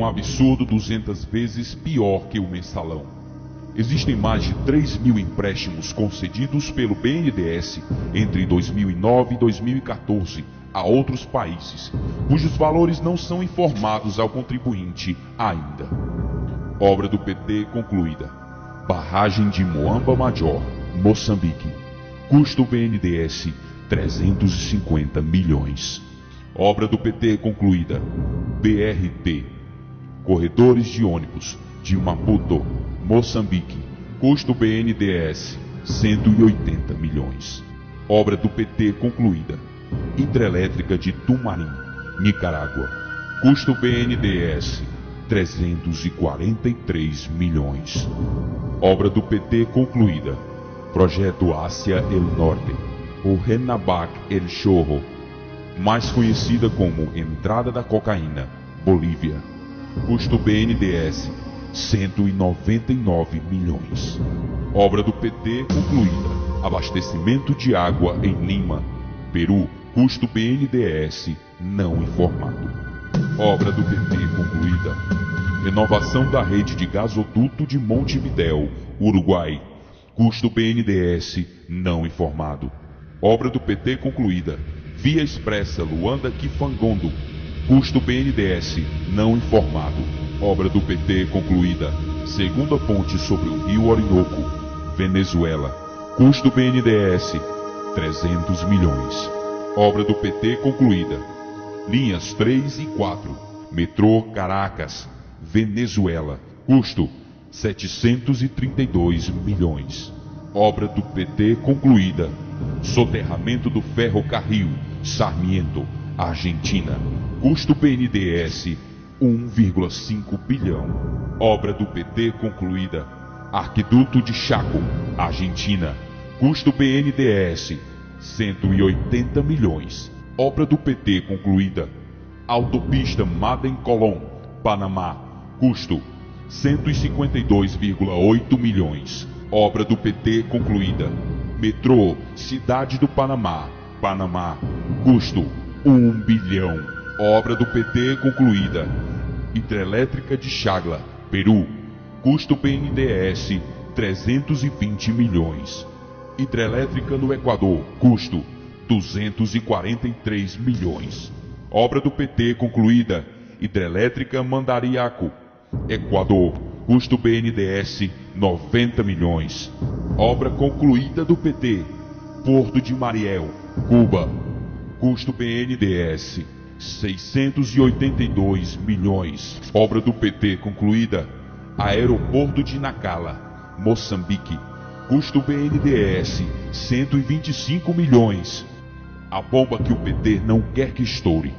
um absurdo 200 vezes pior que o mensalão. Existem mais de 3.000 empréstimos concedidos pelo BNDES entre 2009 e 2014 a outros países, cujos valores não são informados ao contribuinte ainda. Obra do PT concluída. Barragem de Moamba Major, Moçambique. Custo BNDES 350 milhões. Obra do PT concluída. BRT. Corredores de ônibus de Maputo, Moçambique. Custo BNDES 180 milhões. Obra do PT concluída. Hidrelétrica de Tumarim, Nicarágua. Custo BNDES 343 milhões. Obra do PT concluída. Projeto Ásia El Norte, ou Renabac El Chorro, mais conhecida como Entrada da Cocaína, Bolívia. Custo BNDES 199 milhões. Obra do PT concluída. Abastecimento de água em Lima, Peru. Custo BNDES não informado. Obra do PT concluída. Renovação da rede de gasoduto de Montevidéu, Uruguai. Custo BNDES não informado. Obra do PT concluída. Via Expressa Luanda-Kifangondo. Custo BNDES não informado. Obra do PT concluída. Segunda ponte sobre o rio Orinoco, Venezuela. Custo BNDES 300 milhões. Obra do PT concluída. Linhas 3 e 4. Metrô Caracas, Venezuela. Custo 732 milhões. Obra do PT concluída. Soterramento do ferrocarril Sarmiento, Argentina. Custo BNDES 1,5 bilhão. Obra do PT concluída. Arquiduto de Chaco, Argentina. Custo BNDES 180 milhões. Obra do PT concluída. Autopista Madem Colón, Panamá. Custo 152,8 milhões. Obra do PT concluída. Metrô Cidade do Panamá, Panamá. Custo 1 bilhão. Obra do PT concluída. Hidrelétrica de Chagla, Peru. Custo BNDES 320 milhões. Hidrelétrica no Equador. Custo 243 milhões. Obra do PT concluída. Hidrelétrica Mandariaco, Equador. Custo BNDES 90 milhões. Obra concluída do PT. Porto de Mariel, Cuba. Custo BNDES 682 milhões. Obra do PT concluída. Aeroporto de Nacala, Moçambique. Custo BNDES 125 milhões. A bomba que o PT não quer que estoure.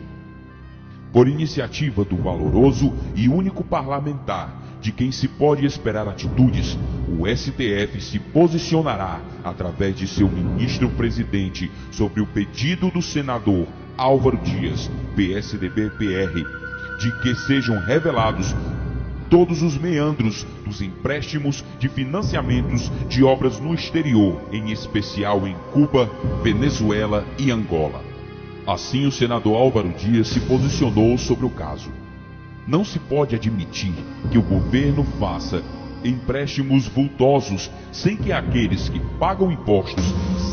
Por iniciativa do valoroso e único parlamentar de quem se pode esperar atitudes, o STF se posicionará através de seu ministro-presidente sobre o pedido do senador Álvaro Dias, PSDB-PR, de que sejam revelados todos os meandros dos empréstimos de financiamentos de obras no exterior, em especial em Cuba, Venezuela e Angola. Assim, o senador Álvaro Dias se posicionou sobre o caso. Não se pode admitir que o governo faça empréstimos vultosos sem que aqueles que pagam impostos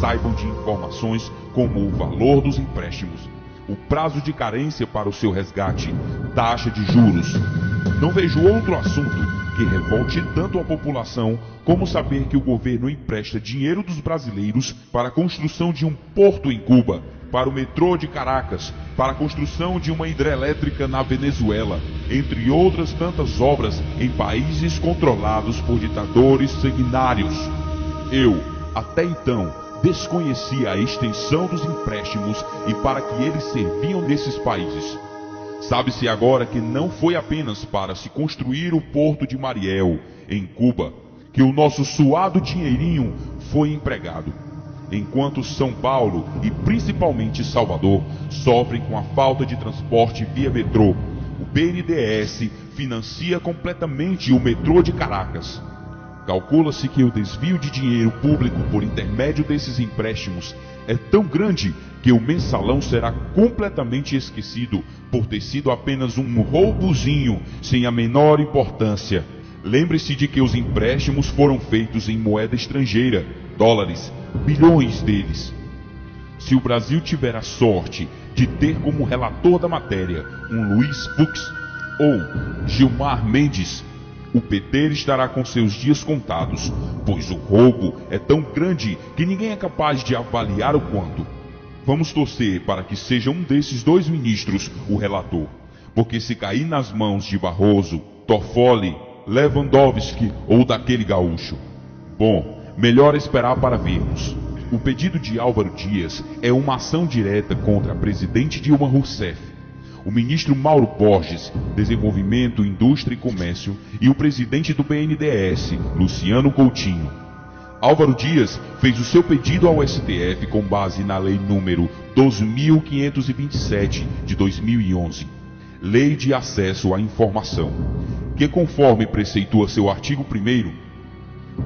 saibam de informações como o valor dos empréstimos, o prazo de carência para o seu resgate, taxa de juros. Não vejo outro assunto que revolte tanto a população como saber que o governo empresta dinheiro dos brasileiros para a construção de um porto em Cuba, para o metrô de Caracas, para a construção de uma hidrelétrica na Venezuela, entre outras tantas obras em países controlados por ditadores sanguinários. Eu, até então, desconhecia a extensão dos empréstimos e para que eles serviam nesses países. Sabe-se agora que não foi apenas para se construir o Porto de Mariel, em Cuba, que o nosso suado dinheirinho foi empregado. Enquanto São Paulo e principalmente Salvador sofrem com a falta de transporte via metrô, o BNDES financia completamente o metrô de Caracas. Calcula-se que o desvio de dinheiro público por intermédio desses empréstimos é tão grande que o mensalão será completamente esquecido por ter sido apenas um roubozinho sem a menor importância. Lembre-se de que os empréstimos foram feitos em moeda estrangeira, dólares, bilhões deles. Se o Brasil tiver a sorte de ter como relator da matéria um Luiz Fux ou Gilmar Mendes, o PT estará com seus dias contados, pois o roubo é tão grande que ninguém é capaz de avaliar o quanto. Vamos torcer para que seja um desses dois ministros o relator, porque se cair nas mãos de Barroso, Toffoli, Lewandowski ou daquele gaúcho, bom, melhor esperar para vermos. O pedido de Álvaro Dias é uma ação direta contra a presidente Dilma Rousseff, o ministro Mauro Borges, Desenvolvimento, Indústria e Comércio, e o presidente do BNDES, Luciano Coutinho. Álvaro Dias fez o seu pedido ao STF com base na Lei número 12.527 de 2011, Lei de Acesso à Informação, que, conforme preceitua seu artigo 1º,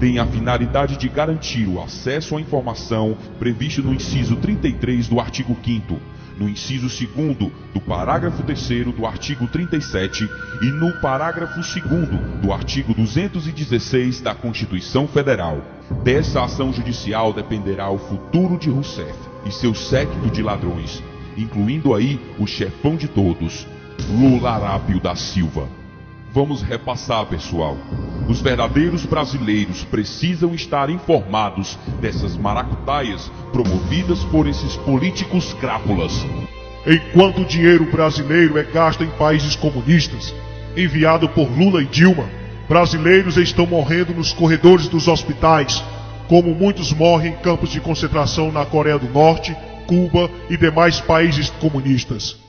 tem a finalidade de garantir o acesso à informação previsto no inciso 33 do artigo 5º, no inciso 2º do parágrafo 3º do artigo 37 e no parágrafo 2º do artigo 216 da Constituição Federal. Dessa ação judicial dependerá o futuro de Rousseff e seu séquito de ladrões, incluindo aí o chefão de todos, Lula Arápio da Silva. Vamos repassar, pessoal. Os verdadeiros brasileiros precisam estar informados dessas maracutaias promovidas por esses políticos crápulas. Enquanto o dinheiro brasileiro é gasto em países comunistas, enviado por Lula e Dilma, brasileiros estão morrendo nos corredores dos hospitais, como muitos morrem em campos de concentração na Coreia do Norte, Cuba e demais países comunistas.